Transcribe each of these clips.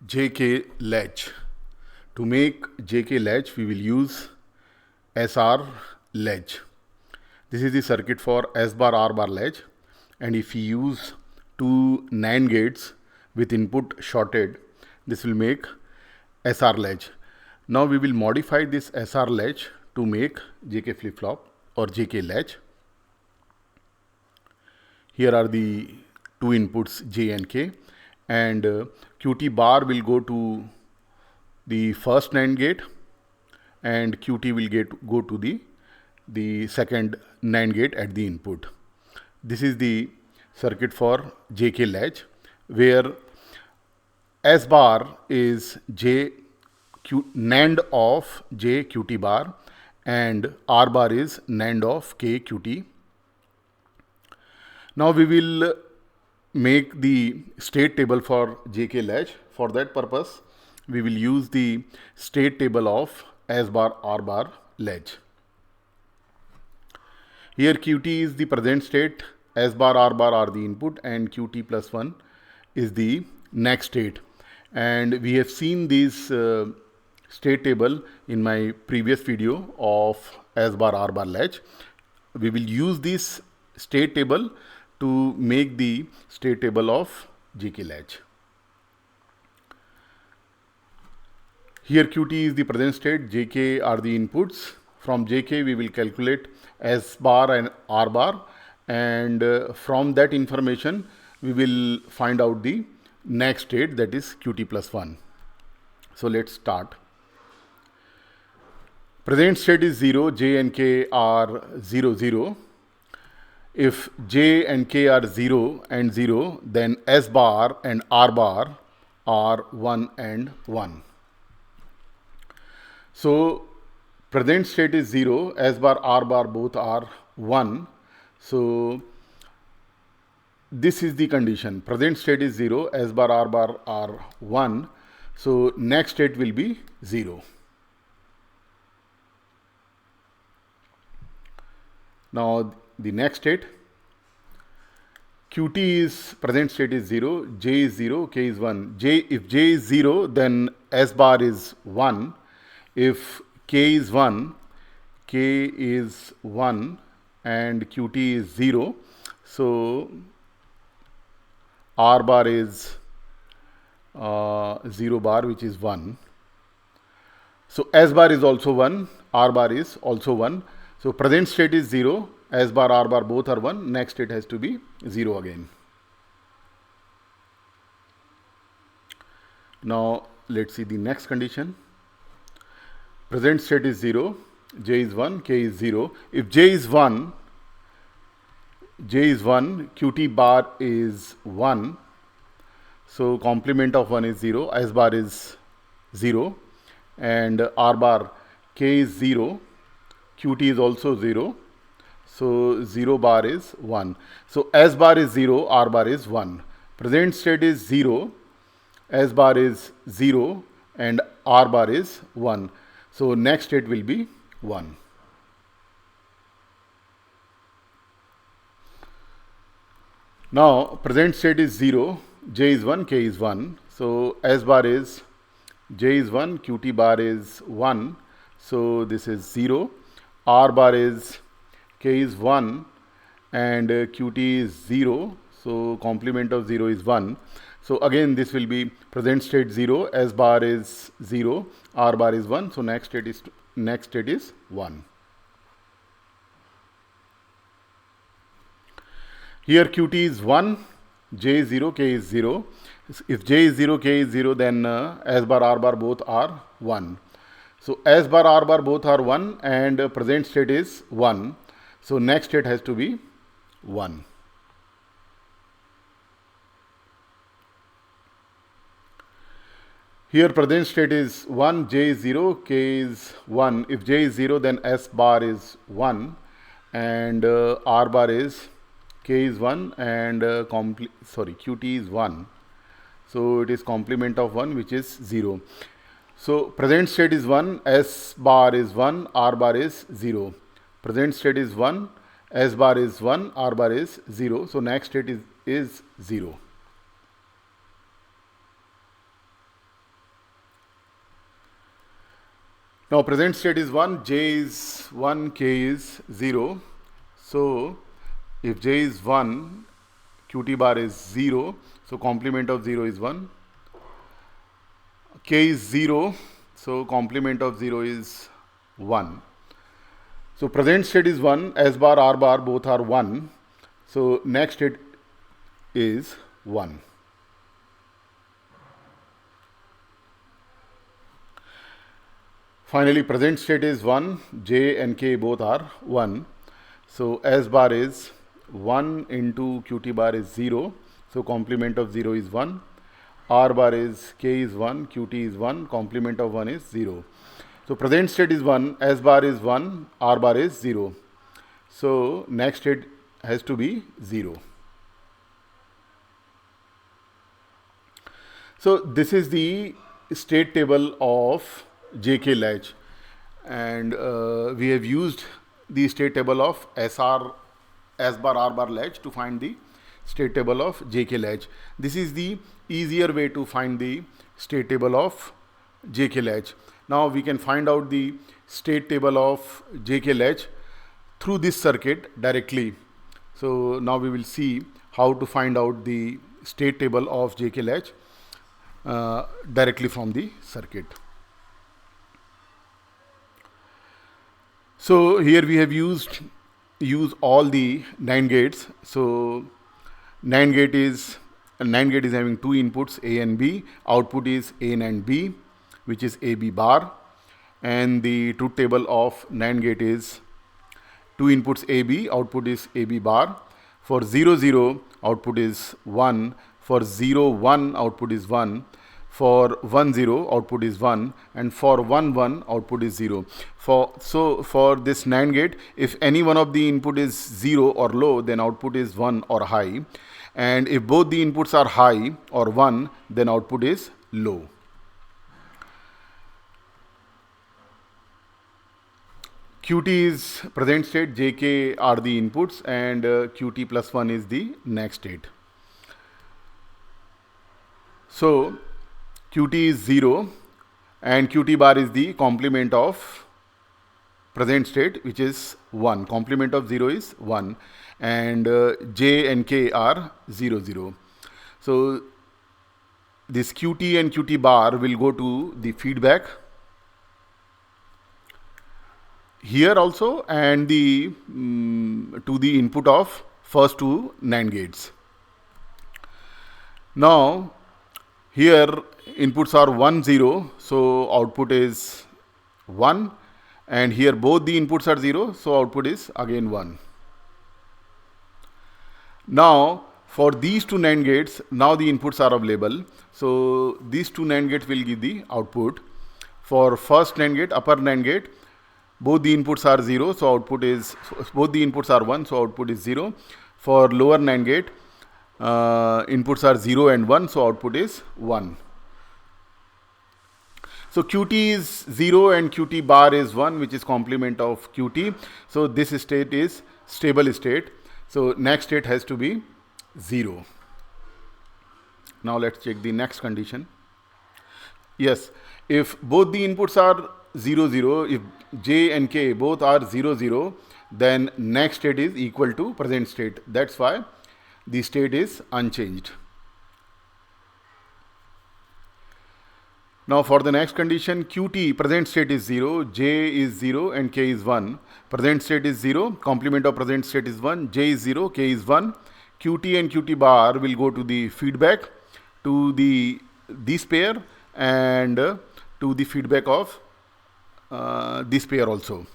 JK Latch. To make JK Latch, we will use SR latch. This is the circuit for S bar R bar latch, and if we use two NAND gates with input shorted, this will make SR latch. Now we will modify this SR latch to make JK flip flop or JK latch. Here are the two inputs J and K, and QT bar will go to the first NAND gate and QT will go to the second NAND gate at the input. This is the circuit for JK latch, where S bar is NAND of J QT bar and R bar is NAND of K QT. Now we will make the state table for JK latch. For that purpose, we will use the state table of S bar R bar latch. Here QT is the present state, S bar R bar are the input, and QT plus 1 is the next state. And we have seen this state table in my previous video of S bar R bar latch. We will use this state table to make the state table of JK latch. Here QT is the present state, JK are the inputs. From JK we will calculate S bar and R bar, and from that information we will find out the next state, that is QT plus 1. So let's start. Present state is 0, J and K are 0, 0. If J and K are 0 and 0, then S bar and R bar are 1 and 1. So present state is 0, S bar, R bar both are 1. So this is the condition. Present state is 0, S bar, R bar are 1. So next state will be 0. Now the next state, QT is present state is 0, J is 0, K is 1. If J is 0, then S bar is 1. If K is 1, K is 1 and QT is 0. So R bar is 0 bar, which is 1. So S bar is also 1, R bar is also 1. So present state is 0, S bar, R bar both are 1. Next state has to be 0 again. Now let's see the next condition. Present state is 0, J is 1, K is 0. If J is 1, QT bar is 1. So complement of 1 is 0, S bar is 0, and R bar, K is 0, QT is also 0. So 0 bar is 1. So S bar is 0, R bar is 1. Present state is 0, S bar is 0, and R bar is 1. So next state will be 1. Now present state is 0, J is 1, K is 1. So S bar is, J is 1, QT bar is 1. So this is 0. R bar is, K is 1 and QT is 0. So complement of 0 is 1. So again this will be present state 0, S bar is 0, R bar is 1. So next state is 1. Here QT is 1, J is 0, K is 0. If J is 0, K is 0, then S bar, R bar both are 1. So S bar, R bar both are 1 and present state is 1. So next state has to be 1. Here present state is 1, J is 0, K is 1. If J is 0, then S bar is 1 and R bar is, K is 1 and QT is 1. So it is complement of 1, which is 0. So present state is 1, S bar is 1, R bar is 0. Present state is 1, S bar is 1, R bar is 0. So next state is 0. Now present state is 1, j is 1, k is 0. So if j is 1, qt bar is 0, so complement of 0 is 1. K is 0, so complement of 0 is 1. So present state is 1, S bar, R bar both are 1. So next state is 1. Finally, present state is 1, J and K both are 1. So S bar is 1 into Qt bar is 0. So complement of 0 is 1. R bar is K is 1, Qt is 1, complement of 1 is 0. So present state is 1, S bar is 1, R bar is 0. So next state has to be 0. So this is the state table of JK latch, and we have used the state table of S bar R bar latch to find the state table of JK latch. This is the easier way to find the state table of JK latch. Now we can find out the state table of JK latch through this circuit directly. So now we will see how to find out the state table of JK latch directly from the circuit. So here we have used all the 9 gates. So 9 gate is having 2 inputs A and B. Output is A and B, which is AB bar, and the truth table of 9 gate is 2 inputs AB. Output is AB bar. For 0 0 output is 1. For 0 1 output is 1. For 1 0 output is 1, and for 1 1 output is 0. For this NAND gate, if any one of the input is 0 or low, then output is 1 or high, and if both the inputs are high or 1, then output is low. Qt is present state, Jk are the inputs, and Qt plus 1 is the next state. So Qt is 0 and Qt bar is the complement of present state, which is 1. Complement of 0 is 1, and J and K are 0 0. So this Qt and Qt bar will go to the feedback here also, and the to the input of first two NAND gates. Now here inputs are 1 0, so output is 1, and here both the inputs are 0, so output is again 1. Now for these two NAND gates, now the inputs are available, so these two NAND gates will give the output. For first NAND gate, upper NAND gate, both the inputs are 0, so output is, both the inputs are 1, so output is 0. For lower NAND gate, inputs are 0 and 1, so output is 1. So Qt is 0 and Qt bar is 1, which is complement of Qt. So this state is stable state. So next state has to be 0. Now let's check the next condition. Yes, if both the inputs are 0 0, if J and K both are 0 0, then next state is equal to present state. That's why the state is unchanged. Now for the next condition, Qt present state is 0, J is 0 and K is 1. Present state is 0, complement of present state is 1, J is 0, K is 1. Qt and Qt bar will go to the feedback, to this pair, and to the feedback of this pair also.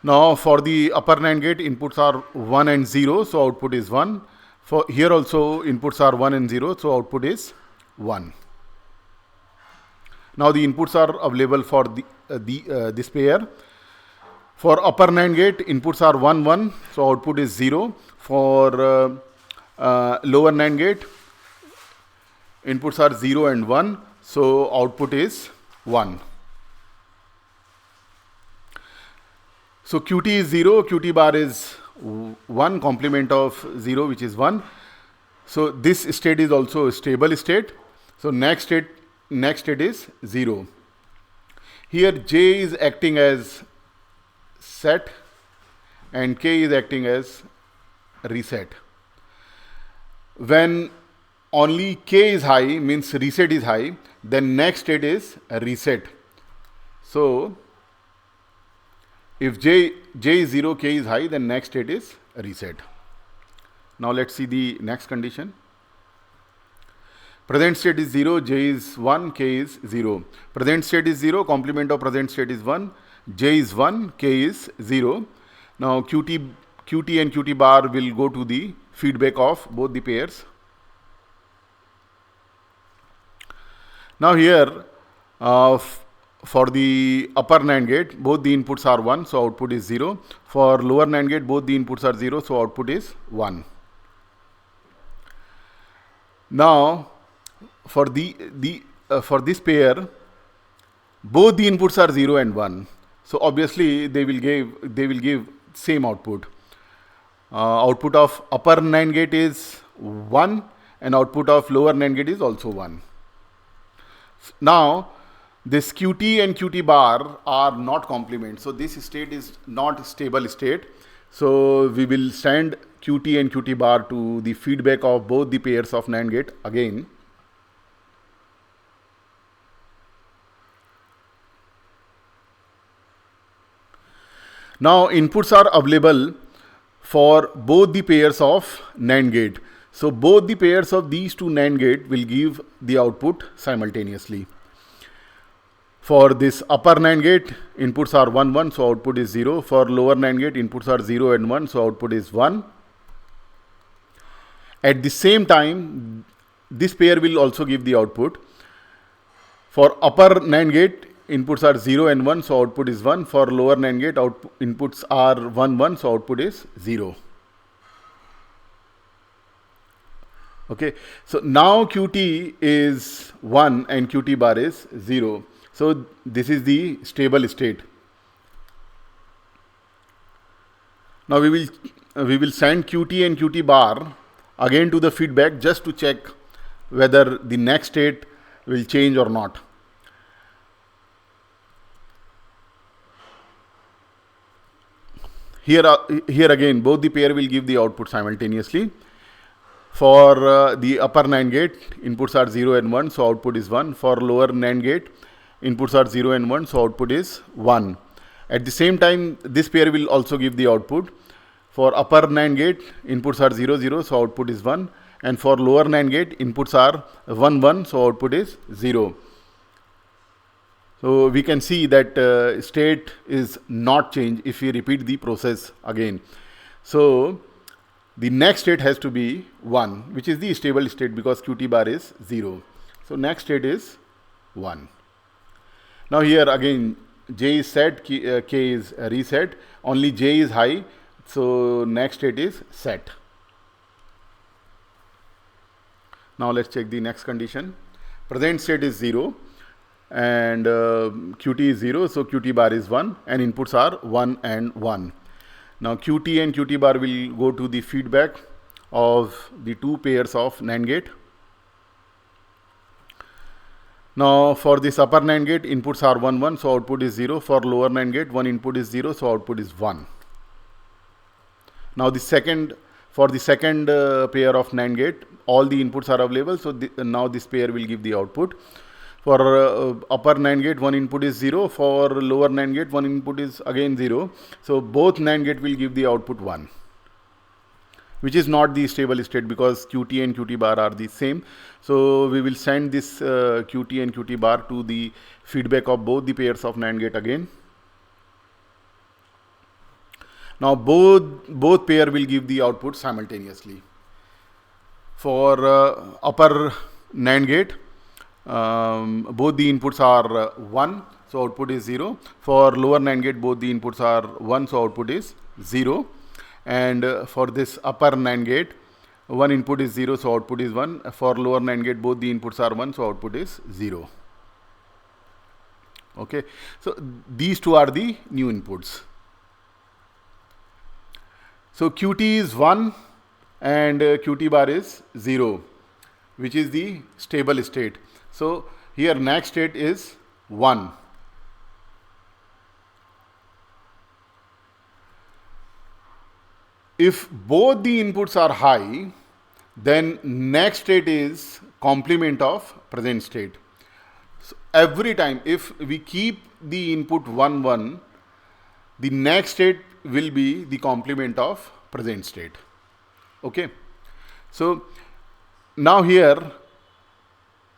Now for the upper NAND gate, inputs are 1 and 0, so output is 1. For here also inputs are 1 and 0, so output is 1. Now the inputs are available for this pair. For upper NAND gate, inputs are 1 1, so output is 0. For lower NAND gate, inputs are 0 and 1, so output is 1. So Qt is 0, Qt bar is 1, complement of 0, which is 1. So this state is also a stable state. So next state is 0. Here J is acting as set and K is acting as reset. When only K is high, means reset is high, then next state is reset. So if J is 0, K is high, then next state is reset. Now let's see the next condition. Present state is 0, J is 1, K is 0. Present state is 0, complement of present state is 1, J is 1, K is 0. Now QT and QT bar will go to the feedback of both the pairs. Now here, for the upper NAND gate, both the inputs are 1, so output is 0. For lower NAND gate, both the inputs are 0, so output is 1. Now, for this pair, both the inputs are 0 and 1. So obviously they will give same output. Output of upper NAND gate is 1 and output of lower NAND gate is also 1. Now this QT and QT bar are not complement. So this state is not stable state. So we will send QT and QT bar to the feedback of both the pairs of NAND gate again. Now inputs are available for both the pairs of NAND gate. So both the pairs of these two NAND gate will give the output simultaneously. For this upper NAND gate, inputs are 1, 1, so output is 0. For lower NAND gate, inputs are 0 and 1, so output is 1. At the same time, this pair will also give the output. For upper NAND gate, inputs are 0 and 1, so output is 1. For lower NAND gate, inputs are 1, 1, so output is 0. Okay, so now QT is 1 and QT bar is 0. So this is the stable state. Now we will send QT and QT bar again to the feedback just to check whether the next state will change or not. Here again, both the pair will give the output simultaneously. For the upper NAND gate, inputs are 0 and 1, so output is 1. For lower NAND gate, inputs are 0 and 1, so output is 1. At the same time, this pair will also give the output. For upper NAND gate, inputs are 0, 0, so output is 1. And for lower NAND gate, inputs are 1, 1, so output is 0. So we can see that state is not changed if we repeat the process again. So the next state has to be 1, which is the stable state because QT bar is 0. So next state is 1. Now here again, J is set, K is reset. Only J is high, so next state is set. Now let's check the next condition. Present state is 0 and QT is 0, so QT bar is 1 and inputs are 1 and 1. Now QT and QT bar will go to the feedback of the two pairs of NAND gate. Now for this upper NAND gate, inputs are 1, 1, so output is 0. For lower NAND gate, one input is 0, so output is 1. Now for the second pair of NAND gate, all the inputs are available, so now this pair will give the output. For upper NAND gate, one input is 0. For lower NAND gate, one input is again 0. So both NAND gate will give the output 1, which is not the stable state because QT and QT bar are the same. So we will send this QT and QT bar to the feedback of both the pairs of NAND gate again. Now both pair will give the output simultaneously. For upper NAND gate, both the inputs are 1, so output is 0. For lower NAND gate, both the inputs are 1, so output is 0. And for this upper NAND gate, one input is 0, so output is 1. For lower NAND gate, both the inputs are 1, so output is 0. Okay, so these two are the new inputs. So QT is 1 and QT bar is 0, which is the stable state. So here next state is 1. If both the inputs are high, then next state is complement of present state. So every time if we keep the input 1 1, the next state will be the complement of present state. Okay. So now here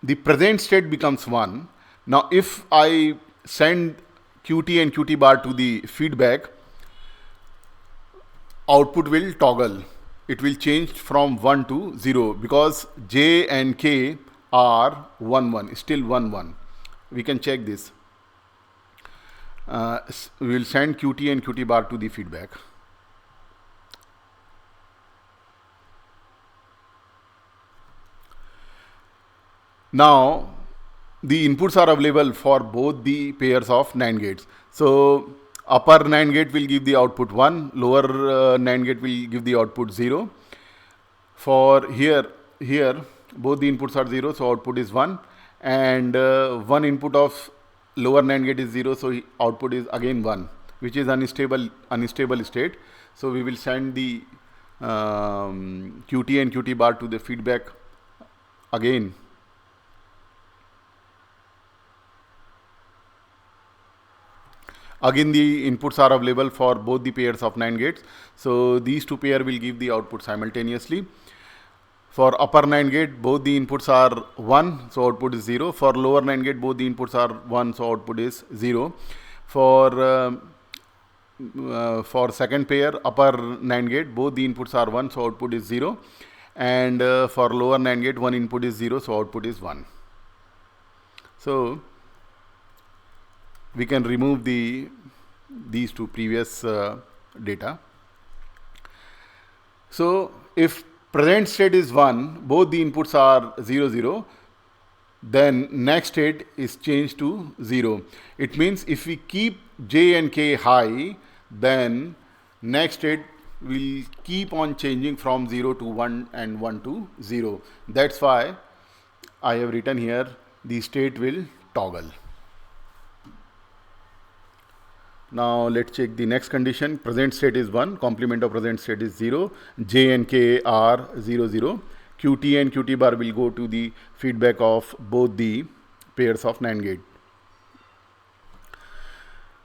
the present state becomes 1. Now if I send qt and qt bar to the feedback, output will toggle. It will change from 1 to 0 because j and k are 1 1, still 1 1. We can check this. We will send qt and qt bar to the feedback. Now the inputs are available for both the pairs of NAND gates. So upper NAND gate will give the output 1, lower NAND gate will give the output 0. For here both the inputs are 0, so output is 1, and one input of lower NAND gate is 0, so output is again 1, which is unstable state. So we will send the qt and qt bar to the feedback again. Again the inputs are available for both the pairs of NAND gates. So these two pairs will give the output simultaneously. For upper NAND gate, both the inputs are 1, so output is 0. For lower NAND gate, both the inputs are 1, so output is 0. For second pair, upper NAND gate, both the inputs are 1, so output is 0. And for lower NAND gate, one input is 0, so output is 1. So we can remove these two previous data. So if present state is 1, both the inputs are 0 0, then next state is changed to 0. It means if we keep j and k high, then next state will keep on changing from 0 to 1 and 1 to 0. That's why I have written here the state will toggle. Now let's check the next condition. Present state is 1, complement of present state is 0, j and k are 0 0. qt and qt bar will go to the feedback of both the pairs of NAND gate.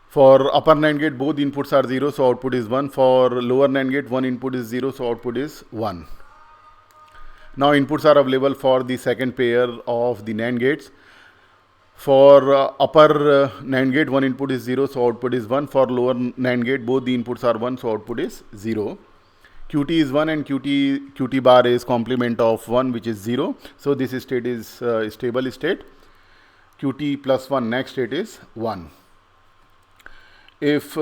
For upper NAND gate, both inputs are 0, so output is 1. For lower NAND gate, one input is 0, so output is 1. Now inputs are available for the second pair of the NAND gates. For upper NAND gate, one input is 0, so output is 1. For lower NAND gate, both the inputs are 1, so output is 0. qt is 1 and qt bar is complement of 1, which is 0. So this state is stable state. qt plus 1, next state is 1. If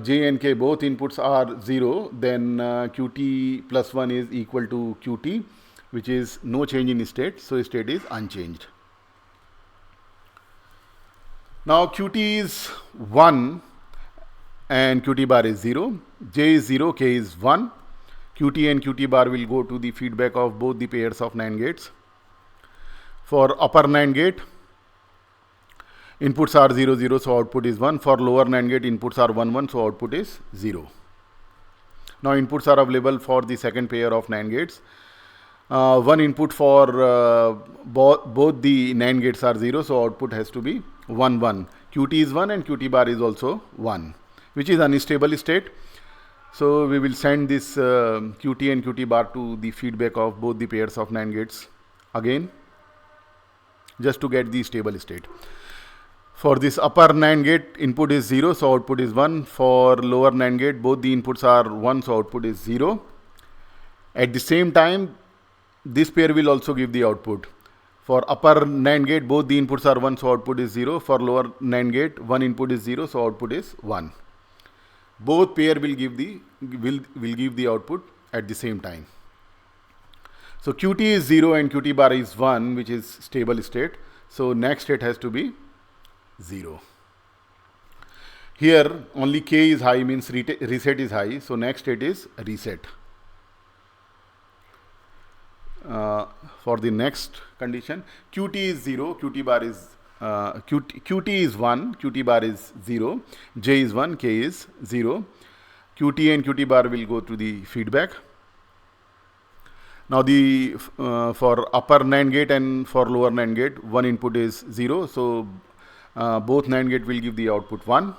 j and k both inputs are 0, then qt plus 1 is equal to qt, which is no change in state, so state is unchanged. Now qt is 1 and qt bar is 0, j is 0, k is 1. qt and qt bar will go to the feedback of both the pairs of NAND gates. For upper NAND gate, inputs are 0 0, so output is 1. For lower NAND gate, inputs are 1 1, so output is 0. Now inputs are available for the second pair of NAND gates. One input for both the NAND gates are 0, so output has to be 1 1. qt is 1 and qt bar is also 1, which is unstable state. So we will send this qt and qt bar to the feedback of both the pairs of NAND gates again, just to get the stable state. For this upper NAND gate, input is 0, so output is 1. For lower NAND gate, both the inputs are 1, so output is 0. At the same time, this pair will also give the output. For upper NAND gate, both the inputs are 1, so output is 0. For lower NAND gate, one input is 0, so output is 1. Both pair will give the output at the same time. So qt is 0 and qt bar is 1, which is stable state. So next state has to be 0. Here only k is high, means reset is high. So next state is reset. for the next condition, qt is 0, qt bar is qt is 1, qt bar is 0, j is 1, k is 0. Qt and qt bar will go to the feedback. Now the for upper NAND gate and for lower NAND gate, one input is 0, so both NAND gate will give the output 1.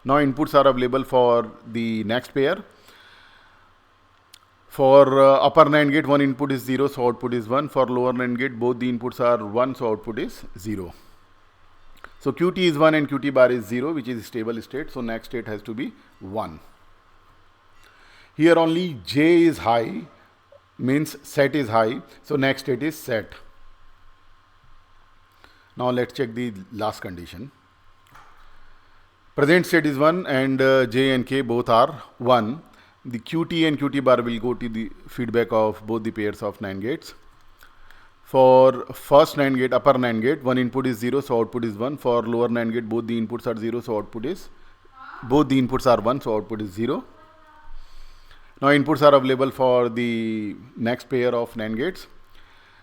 Now inputs are available for the next pair. For upper NAND gate, one input is 0, so output is 1. For lower NAND gate, both the inputs are 1, so output is 0. So qt is 1 and qt bar is 0, which is stable state, so next state has to be 1. Here only j is high, means set is high, so next state is set. Now let's check the last condition. Present state is 1 and j and k both are 1. The qt and qt bar will go to the feedback of both the pairs of NAND gates. For first NAND gate, upper NAND gate, one input is 0, so output is 1. For lower NAND gate, both the inputs are 0, so output is, both the inputs are 1, so output is 0. Now inputs are available for the next pair of NAND gates.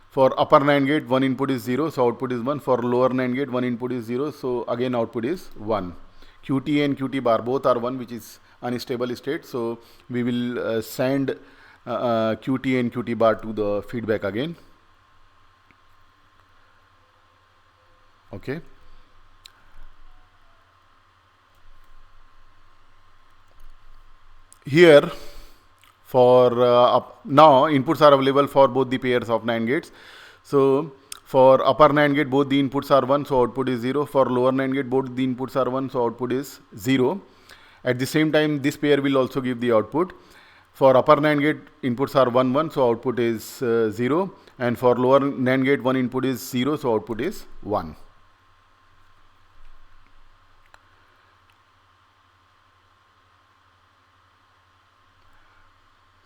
For upper NAND gate, one input is 0, so output is 1. For lower NAND gate, one input is 0, so again output is 1. qt and qt bar both are 1, which is unstable state, so we will send qt and qt bar to the feedback again. Okay. Here for now inputs are available for both the pairs of NAND gates. So for upper NAND gate, both the inputs are 1, so output is 0. For lower NAND gate, both the inputs are 1, so output is 0. At the same time, this pair will also give the output. For upper NAND gate, inputs are 1, 1, so output is 0. And for lower NAND gate, one input is 0, so output is 1.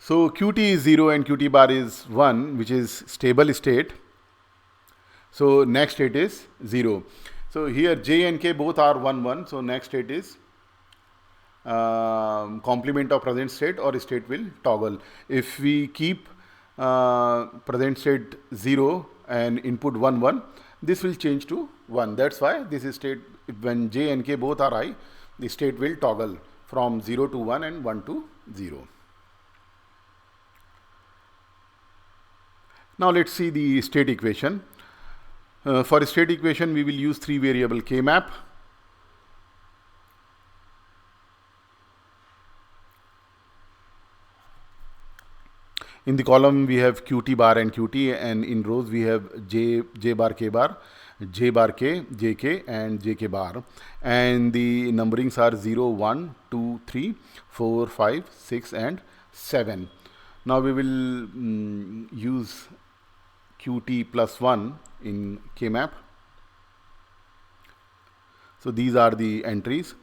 So qt is 0 and qt bar is 1, which is stable state. So next state is 0. So here j and k both are 1, 1. So next state is complement of present state, or state will toggle. If we keep present state 0 and input 1, 1, this will change to 1. That's why this is state, when j and k both are high, the state will toggle from 0 to 1 and 1 to 0. Now let's see the state equation. For state equation, we will use 3 variable K map. In the column we have qt bar and qt, and in rows we have j bar, k bar, j bar k, jk and jk bar, and the numberings are 0, 1, 2, 3, 4, 5, 6 and 7. Now we will use qt plus 1 in K-map. So these are the entries.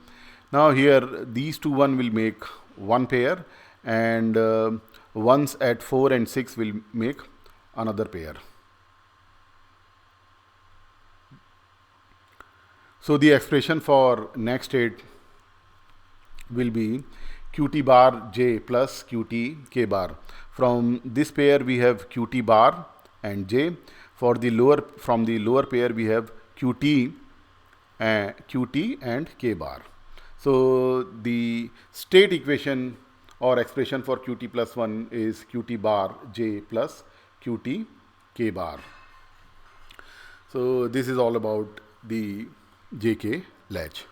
Now here these two 1 will make one pair, and ones at 4 and 6 will make another pair. So the expression for next state will be qt bar j plus qt k bar. From this pair we have qt bar and j. For the lower, from the lower pair we have qt and k bar. So the state equation or expression for qt plus 1 is qt bar j plus qt k bar. So this is all about the JK latch.